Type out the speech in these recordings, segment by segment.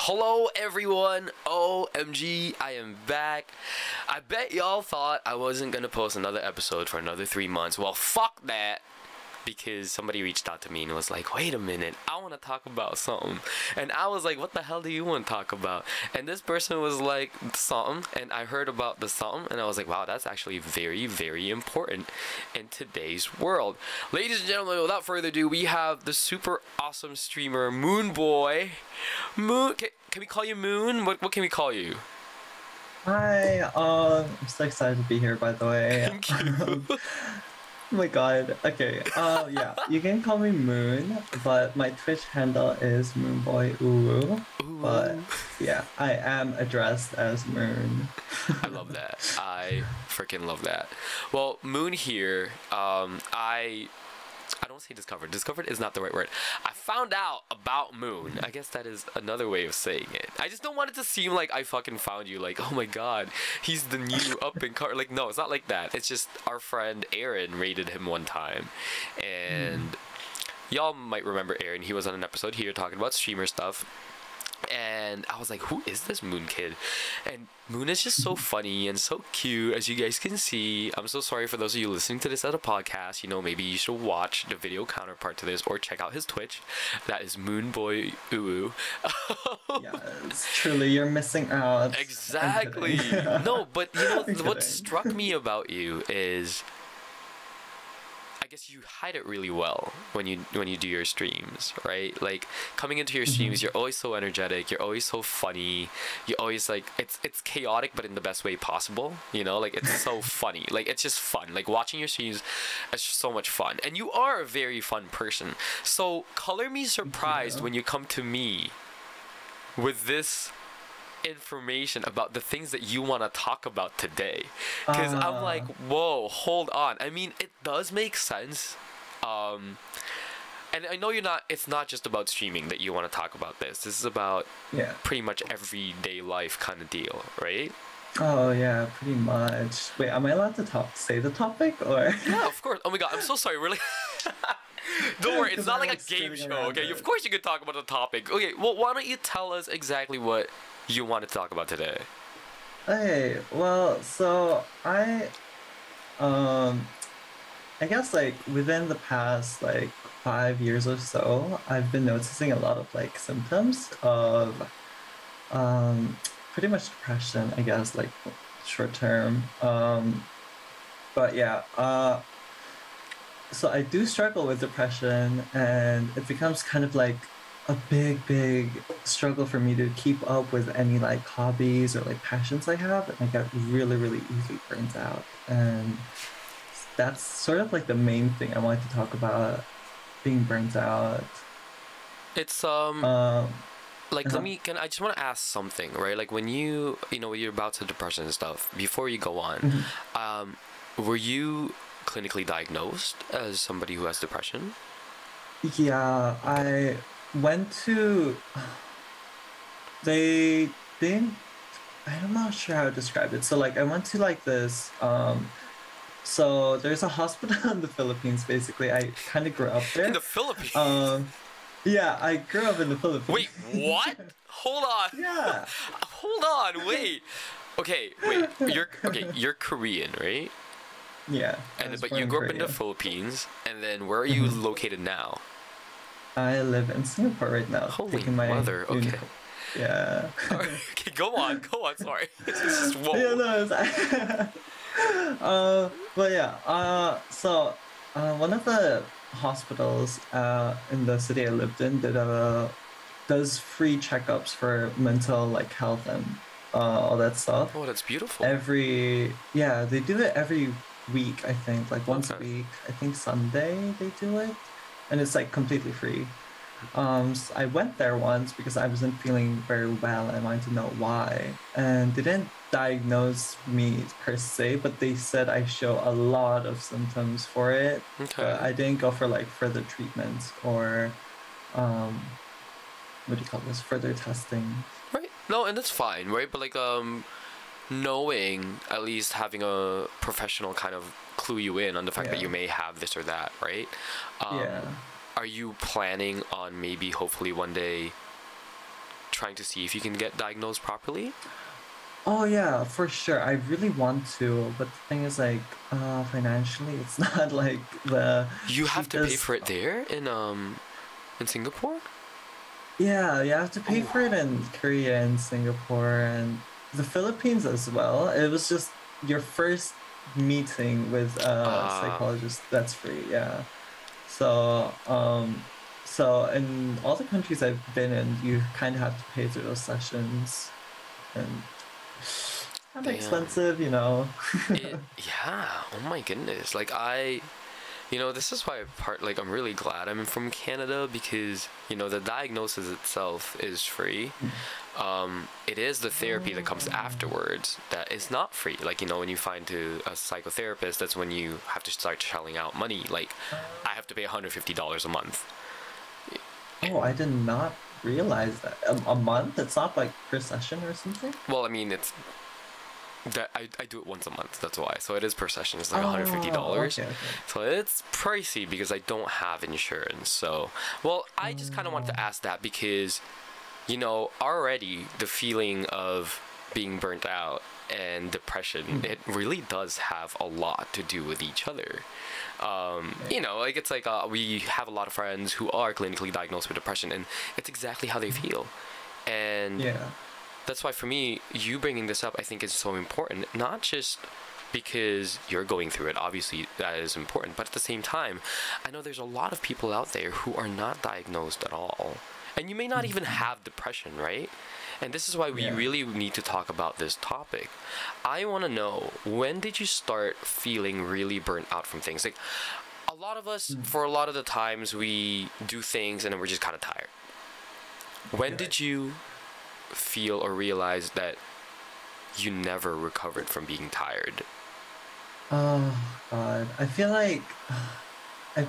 Hello everyone, OMG, I am back. I bet y'all thought I wasn't gonna post another episode for another 3 months. Well, fuck that. Because somebody reached out to me and was like, wait a minute, I want to talk about something. And I was like, what the hell do you want to talk about? And this person was like, something. And I heard about the something. And I was like, wow, that's actually very, very important in today's world. Ladies and gentlemen, without further ado, we have the super awesome streamer, Moonboy. Moon, can we call you Moon? What can we call you? Hi, I'm so excited to be here, by the way. Thank you. Oh my god. Okay, yeah, you can call me Moon, but my Twitch handle is Moonboiuwu. But yeah, I am addressed as Moon. I love that. I freaking love that. Well, Moon here, I don't say discovered. Discovered is not the right word. I found out about Moon. I guess that is another way of saying it. I just don't want it to seem like I fucking found you. Like, oh my god, he's the new up and car. Like, no, it's not like that. It's just our friend Aaron rated him one time. And y'all might remember Aaron. He was on an episode here talking about streamer stuff. And I was like, who is this Moon kid? And Moon is just so funny and so cute, as you guys can see. I'm so sorry for those of you listening to this as a podcast. You know, maybe you should watch the video counterpart to this or check out his Twitch. That is Moonboiuwu. Yes, truly, you're missing out. Exactly. No, but you know, what struck me about you is, I guess you hide it really well when you do your streams, right? Like, coming into your streams, you're always so energetic, you're always so funny, you always like, it's chaotic but in the best way possible, you know, like, it's so funny, like, it's just fun. Like, watching your streams is just so much fun, and you are a very fun person. So color me surprised when you come to me with this information about the things that you want to talk about today, because I'm like, whoa, hold on. I mean, it does make sense, and I know it's not just about streaming that you want to talk about this is about pretty much everyday life kind of deal, right? Oh yeah, pretty much. Wait, am I allowed to say the topic, or? Yeah, of course. Oh my god, I'm so sorry, really. Don't worry, it's not like a game show, okay? Of course you can talk about the topic. Okay, well, why don't you tell us exactly what you want to talk about today? Hey, well, so I guess like within the past like 5 years or so, I've been noticing a lot of like symptoms of pretty much depression, I guess, like short term. But yeah, so I do struggle with depression, and it becomes kind of like a big struggle for me to keep up with any like hobbies or like passions I have, and I get really easily burnt out. And that's sort of like the main thing I wanted to talk about, being burnt out. It's like, I just want to ask something, right? Like, when you know, when you're about to depression and stuff, before you go on, were you clinically diagnosed as somebody who has depression? Yeah, I went to, they didn't, I'm not sure how to describe it. So like I went to like this, so there's a hospital in the Philippines, basically. I kind of grew up there. In the Philippines? Yeah, I grew up in the Philippines. Wait, what? Hold on. Yeah. Hold on, wait. Okay, wait. You're Korean, right? Yeah. But you grew up in the Philippines, and then where are you located now? I live in Singapore right now. Holy mother, okay. Yeah. Okay, go on, sorry. This is just, whoa. Yeah, no, but yeah, so one of the hospitals in the city I lived in does free checkups for mental like health and all that stuff. Oh, that's beautiful. They do it every week, I think, like once a week. I think Sunday they do it, and it's like completely free. So I went there once because I wasn't feeling very well and I wanted to know why. And they didn't diagnose me per se, but they said I show a lot of symptoms for it. Okay. But I didn't go for like further treatments or what do you call this? Further testing. Right. No, and that's fine, right? But like knowing, at least having a professional kind of clue you in on the fact that you may have this or that, right? Are you planning on maybe hopefully one day trying to see if you can get diagnosed properly? Oh yeah, for sure. I really want to, but the thing is like, financially, it's not like the You have to pay cheapest. for it there in Singapore? Yeah, you have to pay for it Oh, in Korea and Singapore and the Philippines as well. It was just your first meeting with a uh, psychologist. That's free. Yeah. So, so in all the countries I've been in, you kind of have to pay through those sessions, and kind of damn. expensive, you know. Yeah. Oh my goodness. This is why I'm really glad I'm from Canada because, the diagnosis itself is free. It is the therapy that comes afterwards that is not free. When you find a psychotherapist, that's when you have to start shelling out money. Like, I have to pay $150 a month. Oh, I did not realize that. A month? It's not like per session or something? Well, I mean, it's that I do it once a month. That's why. So it is per session. It's like Oh, $150. okay, okay. So it's pricey because I don't have insurance. So, well, I just kind of wanted Oh, to ask that because, already the feeling of being burnt out and depression, mm, it really does have a lot to do with each other. okay. We have a lot of friends who are clinically diagnosed with depression, and it's exactly how they feel. And Yeah. that's why for me, you bringing this up, I think is so important. Not just because you're going through it, obviously that is important, but at the same time, I know there's a lot of people out there who are not diagnosed at all. And you may not even Mhm. have depression, right? And this is why we Yeah. really need to talk about this topic. I want to know, when did you start feeling really burnt out from things? Like, a lot of us, Mm. for a lot of the times, we do things and then we're just kind of tired. When Right. did you feel or realize that you never recovered from being tired? Oh God. I feel like I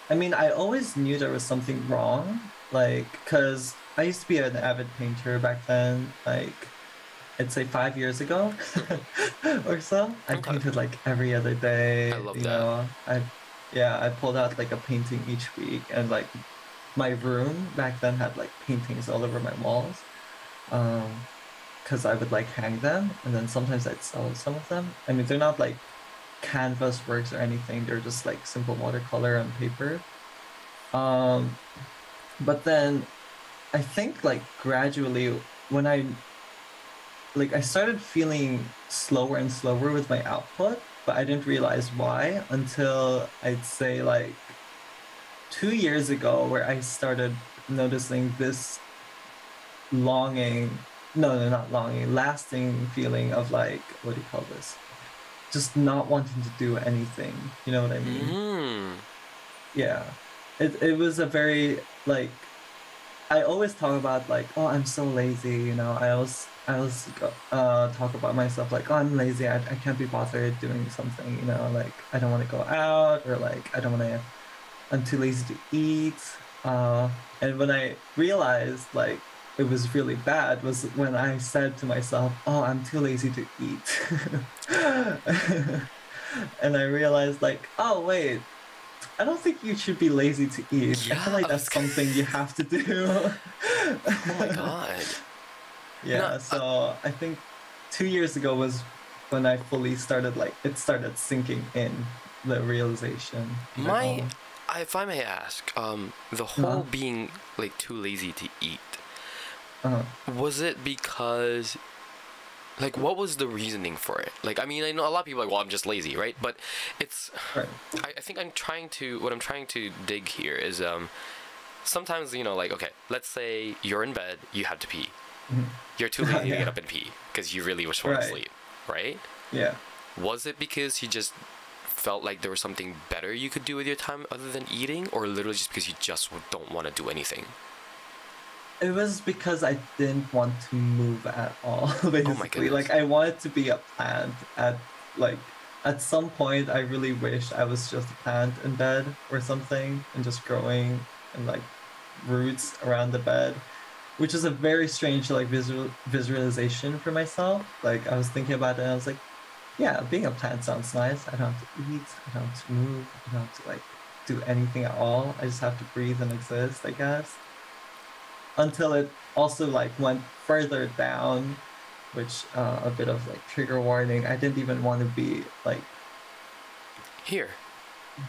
I mean, I always knew there was something wrong, like, because I used to be an avid painter back then, like, I'd say 5 years ago or so. I Okay. painted like every other I day, love you that. know. Yeah, I pulled out like a painting each week, and like my room back then had like paintings all over my walls. Um, because I would like hang them, and then sometimes I'd sell some of them. I mean, they're not like canvas works or anything, they're just like simple watercolor on paper. Um, but then I think like gradually when I started feeling slower and slower with my output, but I didn't realize why until I'd say like 2 years ago, where I started noticing this longing, no, not longing, lasting feeling of like, what do you call this? Just not wanting to do anything. You know what I mean? Mm. Yeah. It was a very like I always talk about like, oh, I'm so lazy, you know. Talk about myself like, oh, I'm lazy. I can't be bothered doing something, you know. Like I don't want to go out, or like I don't want to. I'm too lazy to eat. And when I realized like it was really bad was when I said to myself, oh, I'm too lazy to eat. And I realized like, oh wait, I don't think you should be lazy to eat. I feel Yeah, like I was. that's something you have to do. Oh my god. No, Yeah, so I think 2 years ago was when I fully started like it started sinking in the realization of it my, all. if I may ask, the whole Uh-huh. being like too lazy to eat, Uh-huh. was it because, like, what was the reasoning for it? Like, I mean, I know a lot of people are like, well, I'm just lazy, right? But it's, Right. I think what I'm trying to dig here is, sometimes, like, okay, let's say you're in bed, you have to pee. Mhm. You're too lazy to get Yeah. up and pee because you really just want to Right. sleep, right? Yeah. Was it because you just felt like there was something better you could do with your time other than eating, or literally just because you just don't want to do anything? It was because I didn't want to move at all, Oh my basically. Like goodness. I wanted to be a plant like at some point I really wished I was just a plant in bed or something and just growing and like roots around the bed, which is a very strange like visualization for myself. Like I was thinking about it and I was like, yeah, being a plant sounds nice. I don't have to eat, I don't have to move, I don't have to like do anything at all. I just have to breathe and exist, I guess. Until it also like went further down, which a bit of like trigger warning. I didn't even want to be like Here.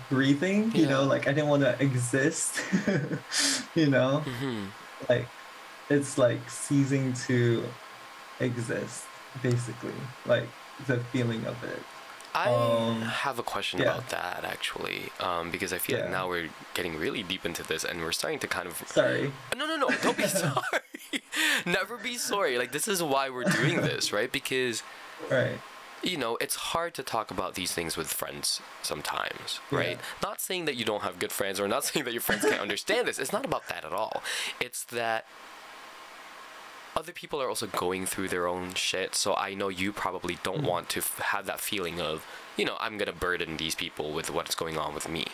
breathing, you know, Yeah. like I didn't want to exist, you know, Mm-hmm. like it's like ceasing to exist, basically, like the feeling of it. I Um, have a question yeah, about that actually, because I feel like yeah. now we're getting really deep into this and we're starting to kind of. Sorry. No, no, no! Don't be sorry. Never be sorry. Like this is why we're doing this, right? Because Right. it's hard to talk about these things with friends sometimes, Yeah. right? Not saying that you don't have good friends or not saying that your friends can't understand this. It's not about that at all. It's that other people are also going through their own shit. So I know you probably don't want to have that feeling of, I'm going to burden these people with what's going on with me,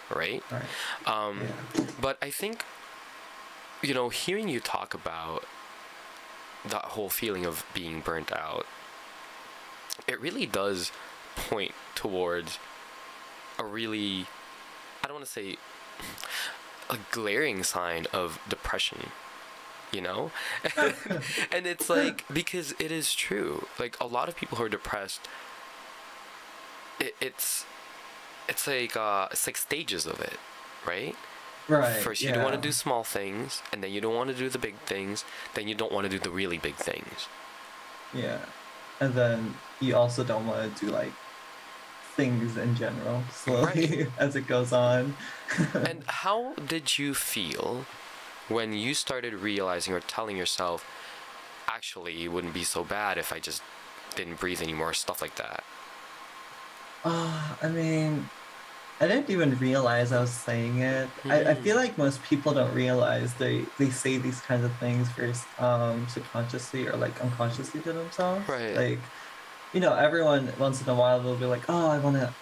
right? Right. Um, Yeah. but I think, hearing you talk about that whole feeling of being burnt out, it really does point towards a really, I don't want to say a glaring sign of depression, you know? And it's like, because it is true. Like, a lot of people who are depressed, it's like stages of it, right? Right. First, you don't want to do small things, and then you don't want to do the big things, then you don't want to do the really big things. Yeah. And then you also don't want to do like things in general slowly Right. as it goes on. And how did you feel when you started realizing or telling yourself, actually, it wouldn't be so bad if I just didn't breathe anymore, stuff like that? I mean, I didn't even realize I was saying it. I feel like most people don't realize they say these kinds of things very subconsciously or like unconsciously to themselves. Right. Like, everyone once in a while will be like, oh, I want to.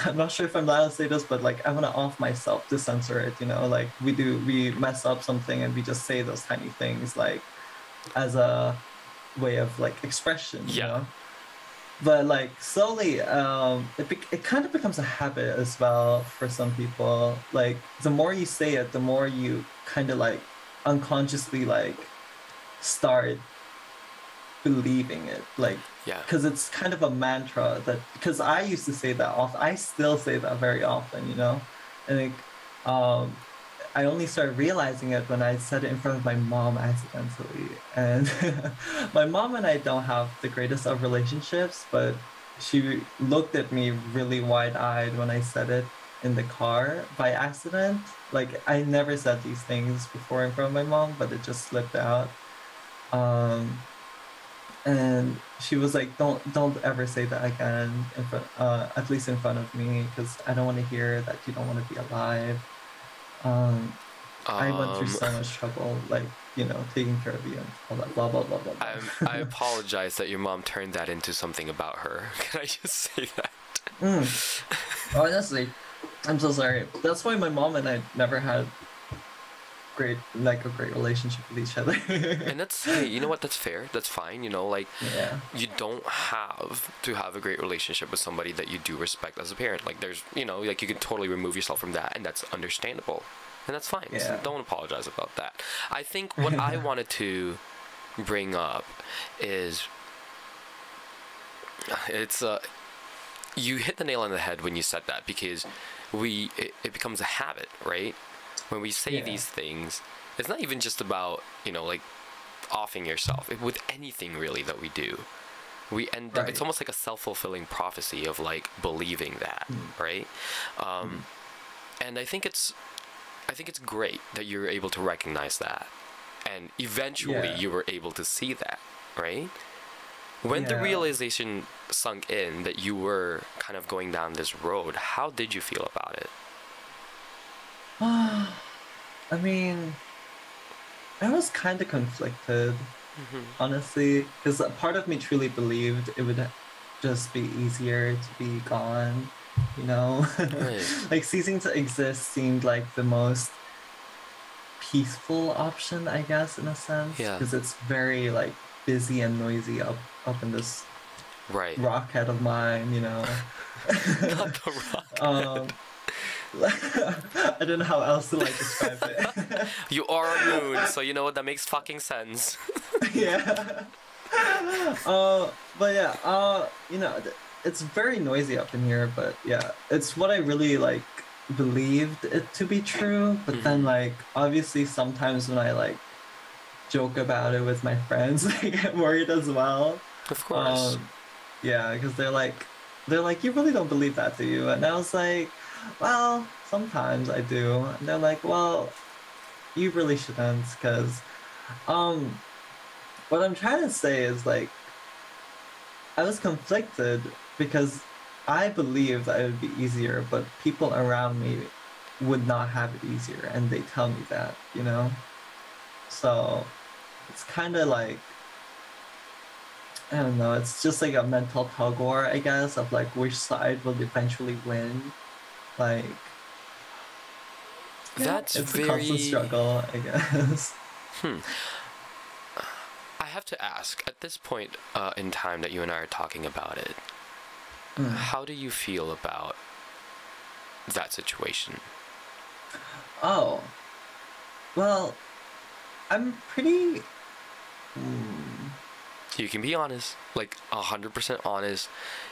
I'm not sure if I'm allowed to say this, but like I want to off myself to censor it. Like we mess up something and we just say those tiny things like as a way of like expression. Yeah. But like slowly, it kind of becomes a habit as well for some people. Like the more you say it, the more you kind of like unconsciously like start believing it, like Yeah. because it's kind of a mantra that because I used to say that often. I still say that very often, and like I only started realizing it when I said it in front of my mom accidentally. And my mom and I don't have the greatest of relationships, but she looked at me really wide-eyed when I said it in the car by accident. Like I never said these things before in front of my mom, but it just slipped out. And she was like, "Don't ever say that again in front, at least in front of me, because I don't want to hear that you don't want to be alive." I went through so much trouble, like, taking care of you and all that, blah, blah, blah, blah, blah. I apologize that your mom turned that into something about her. Can I just say that? Honestly, I'm so sorry. That's why my mom and I never had a great relationship with each other. And hey, you know what? That's fair. That's fine. Like, Yeah. you don't have to have a great relationship with somebody that you do respect as a parent. Like, there's, like, you can totally remove yourself from that, and that's understandable. And that's fine. Yeah. So don't apologize about that. I think what I wanted to bring up is you hit the nail on the head when you said that, because it becomes a habit, right? When we say these things, it's not even just about, like offing yourself. With anything really that we do, we end up, it's almost like a self-fulfilling prophecy of like believing that, right? And I think it's great that you're able to recognize that, and eventually you were able to see that, right? When the realization sunk in that you were kind of going down this road, how did you feel about it? I mean, I was kind of conflicted, honestly, because part of me truly believed it would just be easier to be gone, Right. Like ceasing to exist seemed like the most peaceful option, I guess, in a sense, because it's very like busy and noisy up in this rock head of mine, Not the rock. I don't know how else to like describe it. You are a moon, so you know what, that makes fucking sense. Yeah. But yeah, it's very noisy up in here, but yeah, it's what I really like believed it to be true. But then like obviously sometimes when I like joke about it with my friends, I get worried as well. Of course. Yeah, because they're like, you really don't believe that, do you? And I was like, well, sometimes I do. And they're like, well, you really shouldn't, because um what I'm trying to say is like I was conflicted because I believe that it would be easier, but people around me would not have it easier, and they tell me that, you know? So it's kind of like, I don't know, it's just like a mental tug war, I guess, of like which side will eventually win. Like, That's it's a very... constant struggle, I guess. I have to ask, at this point in time that you and I are talking about it, how do you feel about that situation? Oh, well, I'm pretty... You can be honest, like 100% honest.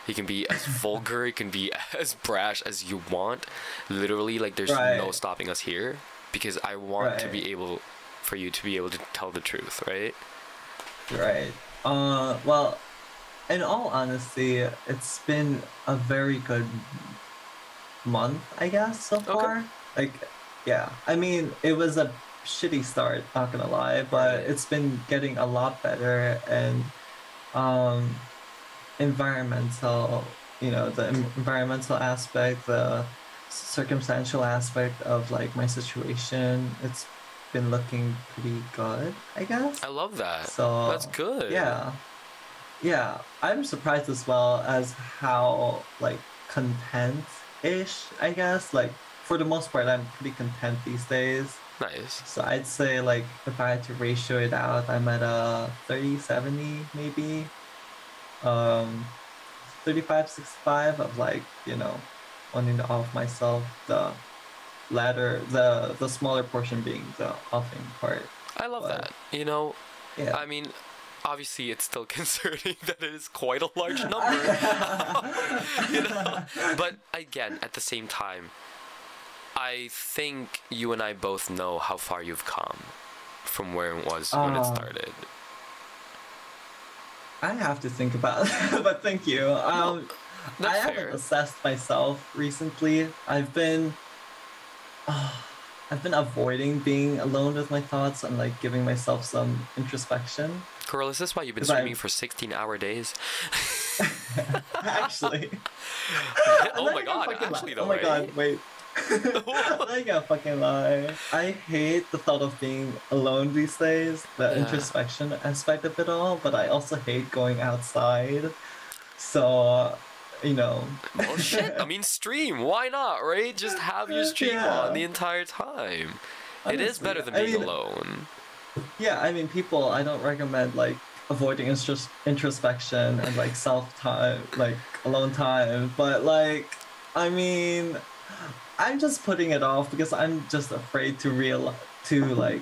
You can be as vulgar, you can be as brash as you want. Literally, like there's no stopping us here, because I want to be able, for you to be able to tell the truth, right? Right. Well, in all honesty, it's been a very good month, I guess, so far. Like, yeah. I mean, it was a shitty start, not gonna lie, but it's been getting a lot better, and environmental, the environmental aspect, the circumstantial aspect of like my situation, it's been looking pretty good, I guess. I love that. So that's good. Yeah, I'm surprised as well as how like content-ish, I guess. Like for the most part, I'm pretty content these days. Nice. So I'd say like if I had to ratio it out, I'm at a 30-70 maybe. 35-65 of like, wanting to off myself, the latter, the smaller portion being the offing part. I love that. Yeah. I mean, obviously it's still concerning that it is quite a large number. But again, at the same time, I think you and I both know how far you've come from where it was when it started. I have to think about it, but thank you. I haven't assessed myself recently. I've been avoiding being alone with my thoughts and like giving myself some introspection. Girl, is this why you've been streaming for 16-hour days? Actually. Oh my god, actually though, oh my god, wait. I can't fucking lie. I hate the thought of being alone these days, the introspection aspect of it all, but I also hate going outside. So, Well, shit, I mean, stream. Why not, right? Just have your stream on the entire time. Honestly, it is better than being alone. Yeah, I mean, people, I don't recommend, like, avoiding introspection and, like, self-time, like, alone time. But, like, I mean, I'm just putting it off because I'm just afraid to like,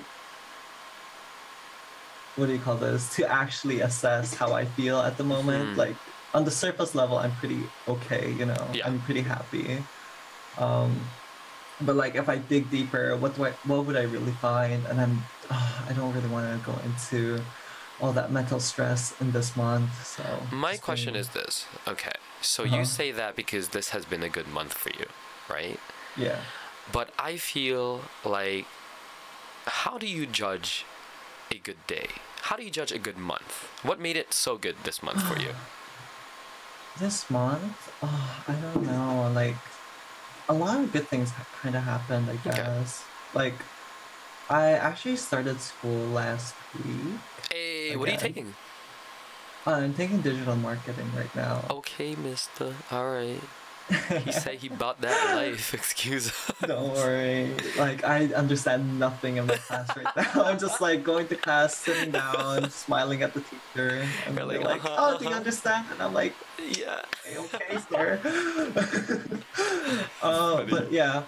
what do you call this? To actually assess how I feel at the moment. Like, on the surface level, I'm pretty okay, I'm pretty happy. But like, if I dig deeper, what would I really find? And I don't really want to go into all that mental stress in this month. So my question is this. Okay, so you say that because this has been a good month for you, right? Yeah. But I feel like, how do you judge a good day? How do you judge a good month? What made it so good this month for you? This month? I don't know. Like, a lot of good things kind of happened, I guess. Like, I actually started school last week. Hey, again. What are you taking? I'm taking digital marketing right now. Okay, mister. Alright. He said he bought that life. Excuse us. Don't worry. Like, I understand nothing in my class right now. I'm just like going to class, sitting down, smiling at the teacher, and they're like, "Oh, do you understand?" And I'm like, "Yeah, okay, sir." But yeah,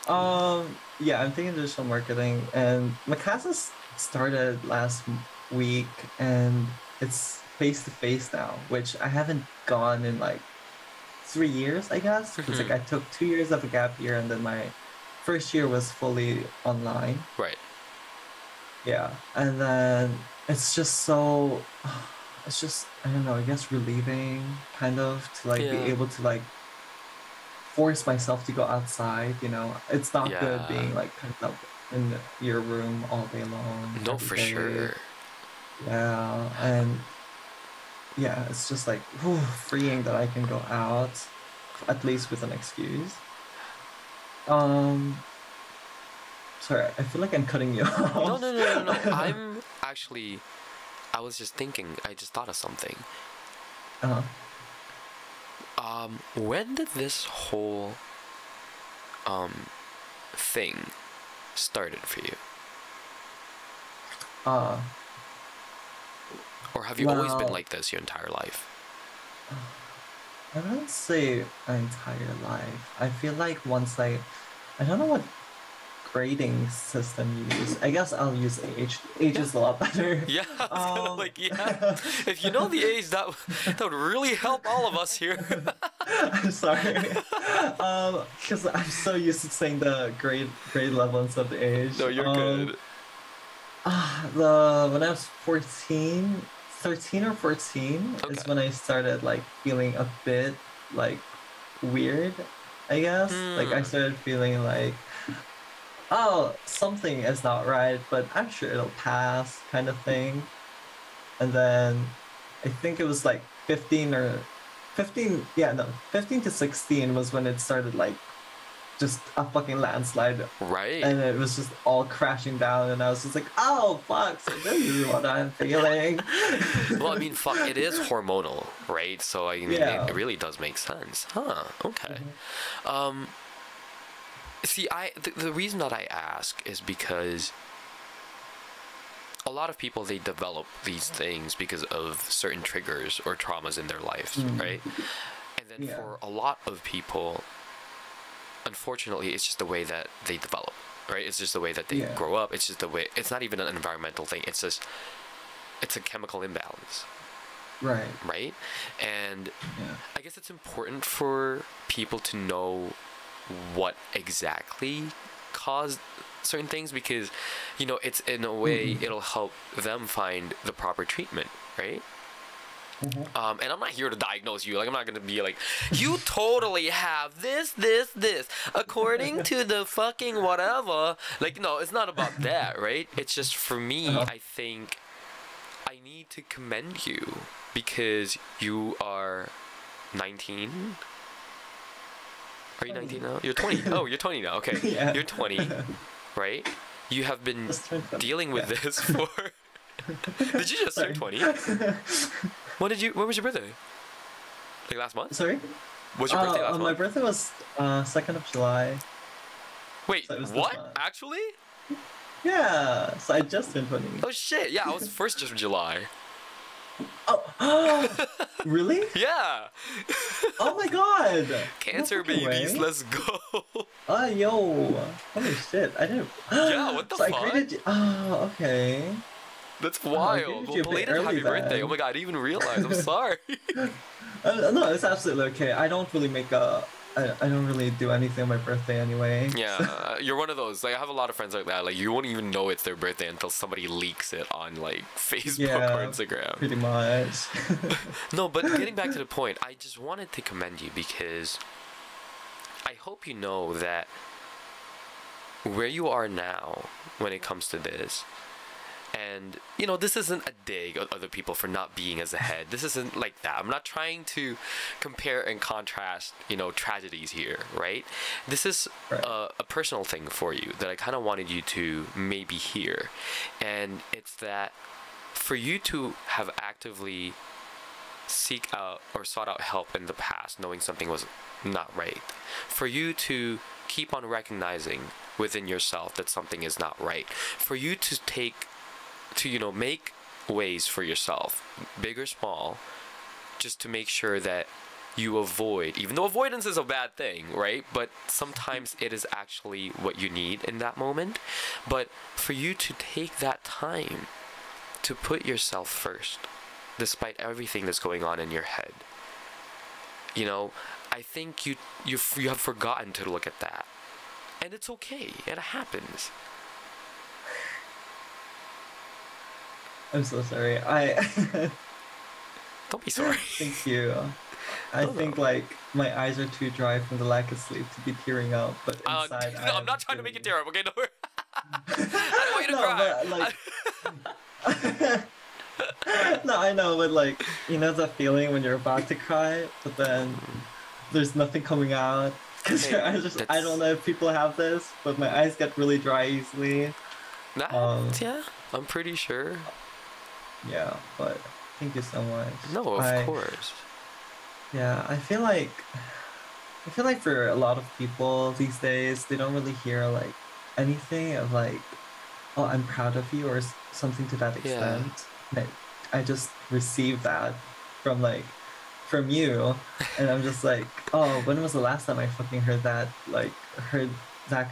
Yeah, I'm thinking digital marketing, and my classes started last week, and it's face to face now, which I haven't gone in like 3 years, I guess, because like Hmm. I took 2 years of a gap year, and then my first year was fully online. Right. Yeah, and then it's just so, it's just I don't know, I guess relieving, kind of, to like be Yeah. able to like force myself to go outside. It's not good Yeah. being like pent up in your room all day long, No, every for day. sure. Yeah, and yeah, it's just like whew, freeing that I can go out, at least with an excuse. Um, Sorry, I feel like I'm cutting you No, no, off. no, no, no. I'm actually. I was just thinking. I just thought of something. uh, When did this whole um thing started for you, uh, or have you always been well, like this your entire life? I wouldn't say my entire life. I feel like I don't know what grading system you use. I guess I'll use age. Age Yeah. is a lot better. Yeah, I was kind of Um, like, yeah. If you know the age, that would really help all of us here. I'm sorry. Because I'm so used to saying the grade level instead of the age. No, you're good. The when I was 14, 13 or 14 Okay. is when I started like feeling a bit like weird, I guess. Like I Hmm. started feeling like, oh, something is not right, but I'm sure it'll pass, kind of thing. And then I think it was like 15 or 15, yeah, no, 15 to 16 was when it started like just a fucking landslide, Right. and it was just all crashing down, and I was just like, oh fuck, so this is what I'm feeling. Well, I mean, fuck, it is hormonal, right? So I mean, it Yeah. really does make sense. Huh. Okay. Mhm. Um. See, the reason that I ask is because a lot of people, they develop these things because of certain triggers or traumas in their lives, Mm. right? And then Yeah. for a lot of people, unfortunately, it's just the way that they develop, right? It's just the way that they Yeah. grow up. It's just the way. It's not even an environmental thing. It's a chemical imbalance, Right. right? And Yeah. I guess it's important for people to know what exactly caused certain things, because it's, in a way, Mm-mm. it'll help them find the proper treatment, right? Mm-hmm. And I'm not here to diagnose you. Like, I'm not gonna be like, you totally have this, according to the fucking whatever. Like, no, it's not about that, right? It's just, for me, Uh-huh. I think I need to commend you because you are 19. Are you 19 now? You're 20. Oh, you're 20 now. Okay. Yeah. You're 20, right? You have been Just turned 20. dealing with Yeah. this for. Did you just turn Sorry. 20? When was your birthday? Like last month? Sorry. Was your birthday last My month? birthday was 2nd of July, Wait, so it was this what? month. Actually? Yeah, so I just turned 20. Oh shit! Yeah, I was first of July. Oh, really? Yeah. Oh my god! No Cancer fucking babies, way. let's go. Oh, yo. Holy shit. I didn't. Yeah, what the So I fuck? graded you. Oh, okay. That's Oh, I wild. graded Well, you a bit belated early happy birthday. Oh then. my god, I didn't even realize. I'm sorry. No, it's absolutely okay. I don't really I don't really do anything on my birthday anyway. So, Yeah, you're one of those. Like, I have a lot of friends like that. Like, you won't even know it's their birthday until somebody leaks it on, like, Facebook or yeah, Instagram. pretty much. No, but getting back to the point, I just wanted to commend you because I hope you know that where you are now when it comes to this, and this isn't a dig at other people for not being as ahead. This isn't like that. I'm not trying to compare and contrast tragedies here, right? This is Right. a personal thing for you that I kind of wanted you to maybe hear, and it's that for you to have actively seek out or sought out help in the past, knowing something was not right, for you to keep on recognizing within yourself that something is not right, for you to make ways for yourself, big or small, just to make sure that you avoid, even though avoidance is a bad thing, right? But sometimes it is actually what you need in that moment. But for you to take that time to put yourself first, despite everything that's going on in your head, you know, I think you have forgotten to look at that. And it's okay. It happens. I'm so sorry. Don't be sorry. Thank you. I think like my eyes are too dry from the lack of sleep to be tearing up, but inside no, I'm not trying to make it tear up. Okay, don't worry. I don't want you to cry. But like, no, I know, but like, you know that feeling when you're about to cry, but then there's nothing coming out because your eyes just. I don't know if people have this, but my eyes get really dry easily. Yeah, I'm pretty sure. Yeah, but thank you so much. No, of course. Yeah, I feel like for a lot of people these days, they don't really hear like anything of like, oh, I'm proud of you or something to that extent. Yeah. I just received that from you, and I'm just like, oh, when was the last time I fucking heard that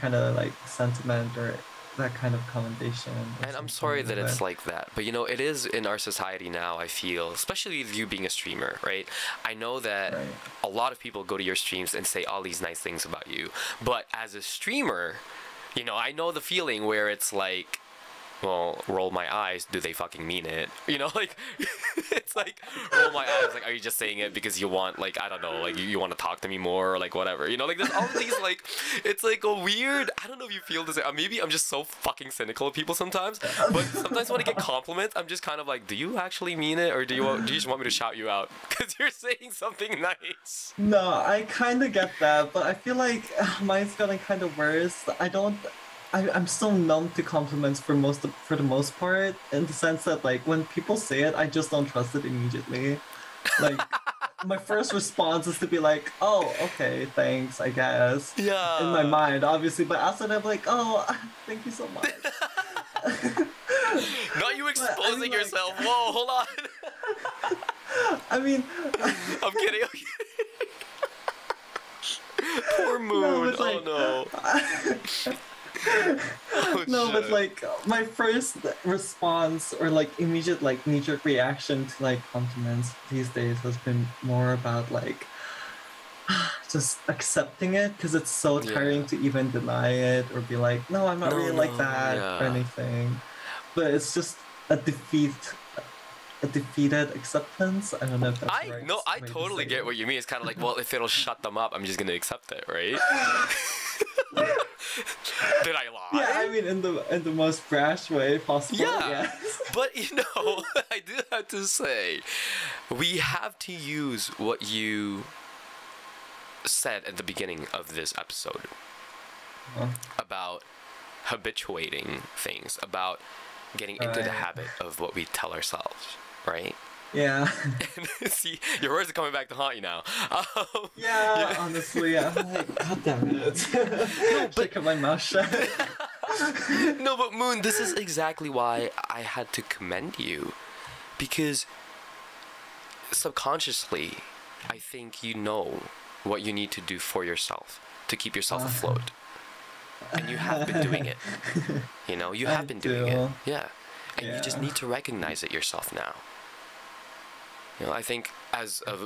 kind of like sentiment or that kind of commendation? And I'm sorry that it's like that, but you know, it is in our society now, I feel, especially with you being a streamer, right? I know that a lot of people go to your streams and say all these nice things about you, but as a streamer, you know, I know the feeling where it's like, well, roll my eyes, do they fucking mean it? You know, like, it's like, roll my eyes, like, are you just saying it because you want, like, I don't know, like, you want to talk to me more, or, like, whatever, you know, like, there's all these, like, it's, like, a weird, I don't know if you feel this, maybe I'm just so fucking cynical of people sometimes, but sometimes when I get compliments, I'm just kind of like, do you actually mean it, or do you just want me to shout you out, because you're saying something nice? No, I kind of get that, but I feel like mine's gotten kind of worse. I'm so numb to compliments for the most part, in the sense that like when people say it, I just don't trust it immediately. Like my first response is to be like, oh, okay, thanks, I guess. Yeah. In my mind, obviously, but outside I'm like, oh, thank you so much. Not you exposing yourself. Whoa, hold on. I mean, I'm kidding. Poor Moon. No, it's like, oh no. No, but like my first response or like immediate like knee-jerk reaction to like compliments these days has been more about like just accepting it, because it's so tiring to even deny it or be like, no, I'm not really like that or anything. But it's just a defeated acceptance. I don't know if that's right. No, I totally get what you mean. It's kind of like, well, if it'll shut them up, I'm just gonna accept it, right? Did I lie? Yeah, I mean, in the most brash way possible. Yeah, yes. But you know, I do have to say, we have to use what you said at the beginning of this episode about habituating things, about getting into the habit of what we tell ourselves, right? Yeah. See, your words are coming back to haunt you now. Honestly, I'm like, God damn it. No, but keep my mouth shut. No, but Moon, this is exactly why I had to commend you, because subconsciously, I think you know what you need to do for yourself to keep yourself afloat, and you have been doing it. You know, you have been doing it. Yeah, and you just need to recognize it yourself now. You know, I think as a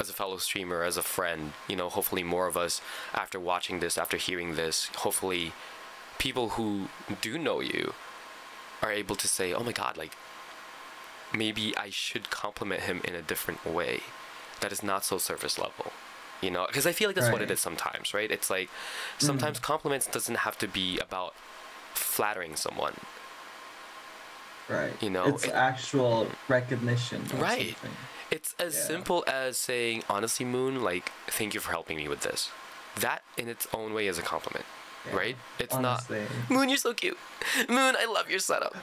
fellow streamer, as a friend, you know, hopefully more of us, after watching this, after hearing this, hopefully people who do know you are able to say, oh my God, like, maybe I should compliment him in a different way that is not so surface level. You know, because I feel like that's what it is sometimes, right? It's like, sometimes compliments doesn't have to be about flattering someone. Right. You know, it's actual recognition. Right. Something. It's as simple as saying, honestly, Moon, like, thank you for helping me with this. That in its own way is a compliment, right? It's honestly. Not, Moon, you're so cute. Moon, I love your setup.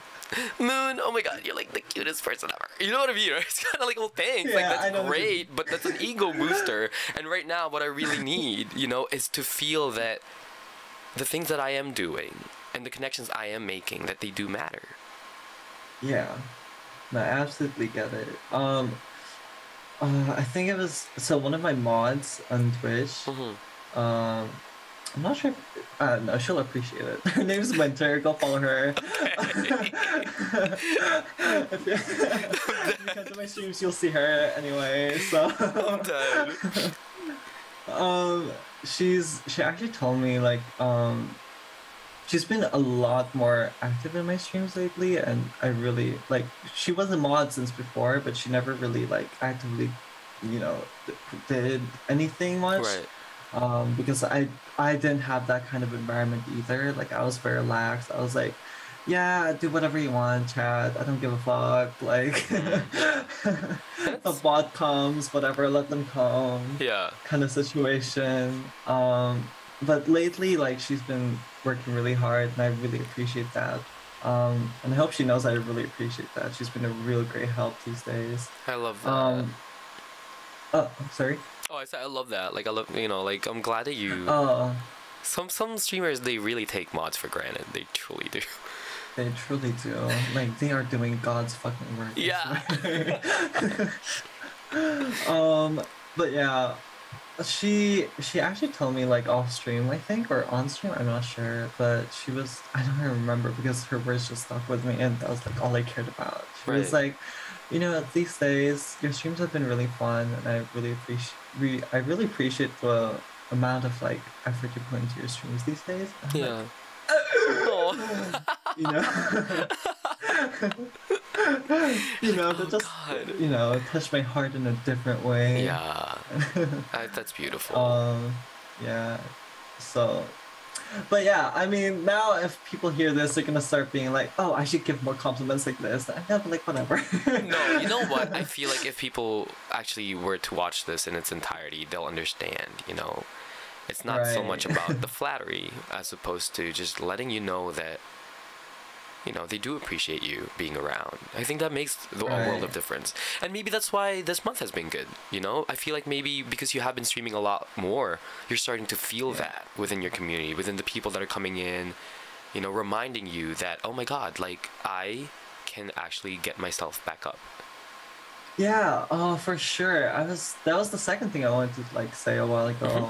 Moon, oh my God, you're like the cutest person ever. You know what I mean? Right? It's kind of like, well, thanks. Like, that's great, but that's an ego booster. And right now, what I really need, you know, is to feel that the things that I am doing and the connections I am making, that they do matter. Yeah, no, I absolutely get it. I think it was so one of my mods on Twitch. Mm-hmm. Um, I'm not sure. No, she'll appreciate it. Her name's Winter. Go follow her. Okay. If you come to my streams, you'll see her anyway. So, I'm dead. um, she actually told me like she's been a lot more active in my streams lately, and I really like. She was a mod since before, but she never really like actively, you know, did anything much. Right. Because I didn't have that kind of environment either. Like I was very relaxed. I was like, yeah, do whatever you want, chat. I don't give a fuck. Like, a bot comes, whatever, let them come. Yeah. Kind of situation. But lately, like she's been working really hard, and I really appreciate that. And I hope she knows I really appreciate that. She's been a real great help these days. I love that. Oh, sorry. Oh, I said I love that. Like I love, like I'm glad that you. Some streamers, they really take mods for granted. They truly do. They truly do. Like they are doing God's fucking work. Yeah. But yeah, she actually told me like off stream, I think, or on stream, I'm not sure, but I don't remember because her words just stuck with me, and that was like all I cared about. She was like, these days your streams have been really fun, and I really appreciate the amount of like effort you put into your streams these days. Yeah. That just God. Touched my heart in a different way. Yeah. That's beautiful. Yeah. So, but yeah, I mean, now if people hear this, they're gonna start being like, "Oh, I should give more compliments like this." And I'm like, whatever. No, you know what? I feel like if people actually were to watch this in its entirety, they'll understand. It's not so much about the flattery as opposed to just letting you know that, they do appreciate you being around. I think that makes a world of difference. And maybe that's why this month has been good, I feel like maybe because you have been streaming a lot more, you're starting to feel that within your community, within the people that are coming in, reminding you that, oh my God, like, I can actually get myself back up. Yeah, for sure. That was the second thing I wanted to like say a while ago.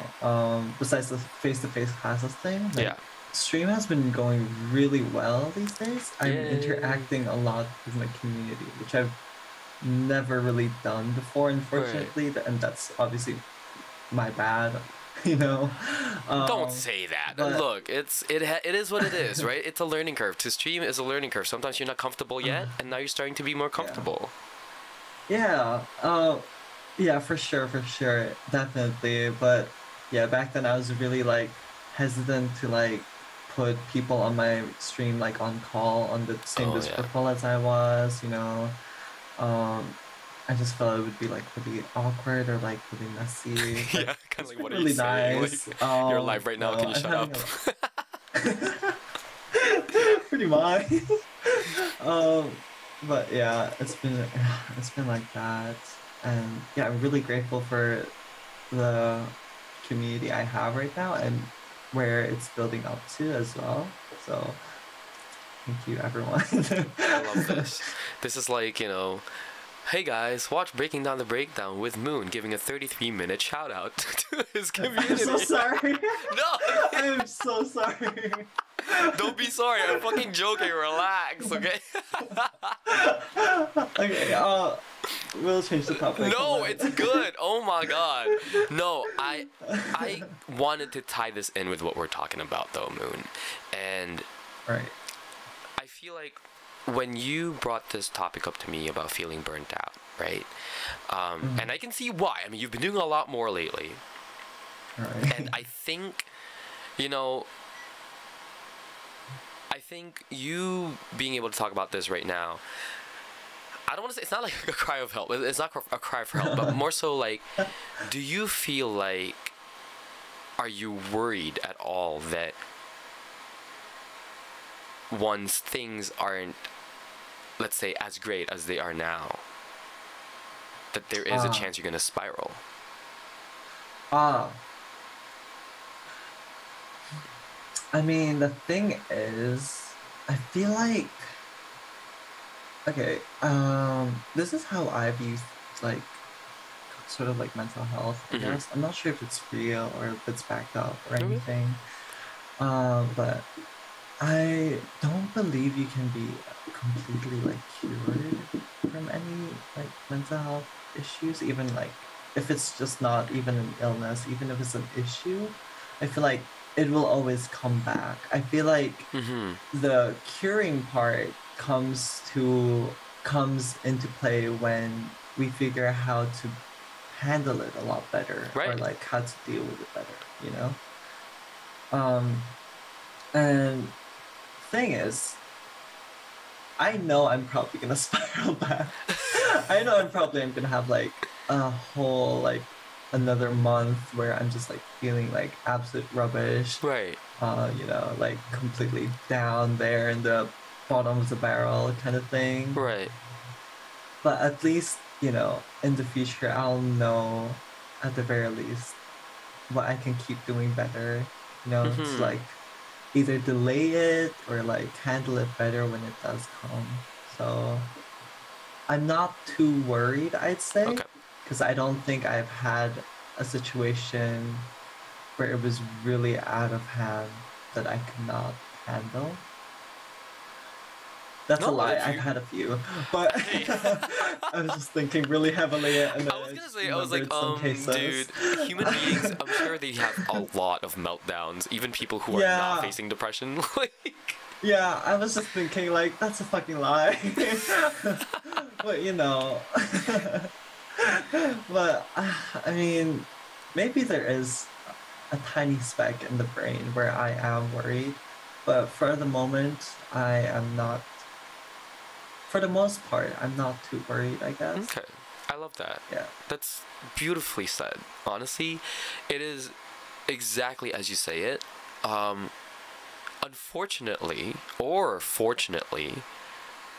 Besides the face-to-face classes thing. Like, stream has been going really well these days. I'm interacting a lot with my community, which I've never really done before, unfortunately, and that's obviously my bad. Don't say that. Look, it is what it is, right? It's a learning curve. To stream is a learning curve. Sometimes you're not comfortable yet, and now you're starting to be more comfortable. Yeah, yeah, for sure, definitely. But yeah, back then I was really like hesitant to like put people on my stream like on call on the same Discord call as I was, I just felt it would be like really awkward or like really messy. Yeah, kind of like what are really you saying? Nice. Like, you're live right now. Can you shut up? Pretty much. But yeah, it's been like that, and yeah, I'm really grateful for the community I have right now and where it's building up to as well. So thank you, everyone. I love this. This is like, hey guys, watch Breaking Down the Breakdown with Moon giving a 33-minute shout out to his community. I'm so sorry. No, I'm so sorry. Don't be sorry. I'm fucking joking. Relax, okay? Okay. We'll change the topic. No, it's good. Oh my God. No, I wanted to tie this in with what we're talking about, though, Moon, and I feel like when you brought this topic up to me about feeling burnt out, right? And I can see why. I mean, you've been doing a lot more lately, and I think, I think you being able to talk about this right now, I don't want to say, it's not like a cry of help. It's not a cry for help, but more so like, do you feel like, are you worried at all that once things aren't, let's say, as great as they are now, that there is a chance you're going to spiral? I mean, the thing is, I feel like, okay, this is how I've used, like, sort of like mental health, I guess. I'm not sure if it's real or if it's backed up or Okay. anything. But I don't believe you can be completely like cured from any like mental health issues, even like if it's just not even an illness, even if it's an issue. I feel like it will always come back. I feel like the curing part comes into play when we figure out how to handle it a lot better, or Right. like how to deal with it better, you know? And thing is, I know I'm probably gonna spiral back. I know I'm gonna have like a whole like another month where I'm just like feeling like absolute rubbish. Right. You know, like completely down there in the bottom of the barrel kind of thing. Right. But at least, you know, in the future I'll know at the very least what I can keep doing better, you know, to like either delay it or like handle it better when it does come. So I'm not too worried, I'd say, Okay. because I don't think I've had a situation where it was really out of hand that I could not handle. That's a lie. I've had a few, but I was just thinking really heavily, and I was gonna say, I was like, dude, human beings, I'm sure they have a lot of meltdowns, even people who are not facing depression. Like, yeah, I was just thinking, like, that's a fucking lie. But, you know, but, I mean, maybe there is a tiny speck in the brain where I am worried, but for the moment, I am not. For the most part, I'm not too worried, I guess. okay. I love that. Yeah. That's beautifully said. Honestly, it is exactly as you say it. Unfortunately, or fortunately,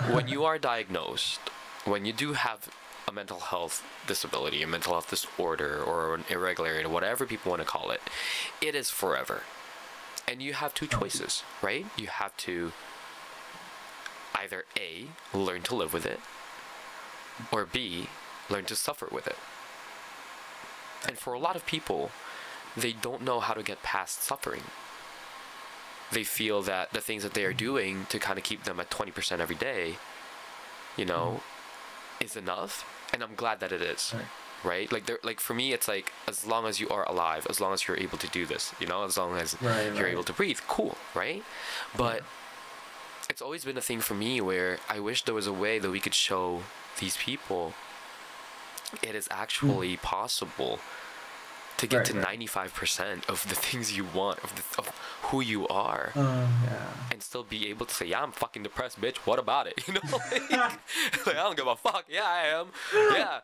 when you are diagnosed, when you do have a mental health disability, a mental health disorder, or an irregularity, whatever people want to call it, it is forever. And you have two choices, right? You have to either A, learn to live with it, or B, learn to suffer with it. And for a lot of people, they don't know how to get past suffering. They feel that the things that they are doing to kind of keep them at 20% every day, you know, is enough. And I'm glad that it is. Right? Like for me, it's like, as long as you are alive, as long as you're able to do this, you know, as long as you're able to breathe, cool, right? But it's always been a thing for me where I wish there was a way that we could show these people it is actually possible to get to 95% of the things you want, of who you are, and still be able to say, yeah, I'm fucking depressed, bitch. What about it? You know, like I don't give a fuck. Yeah, I am. Yeah.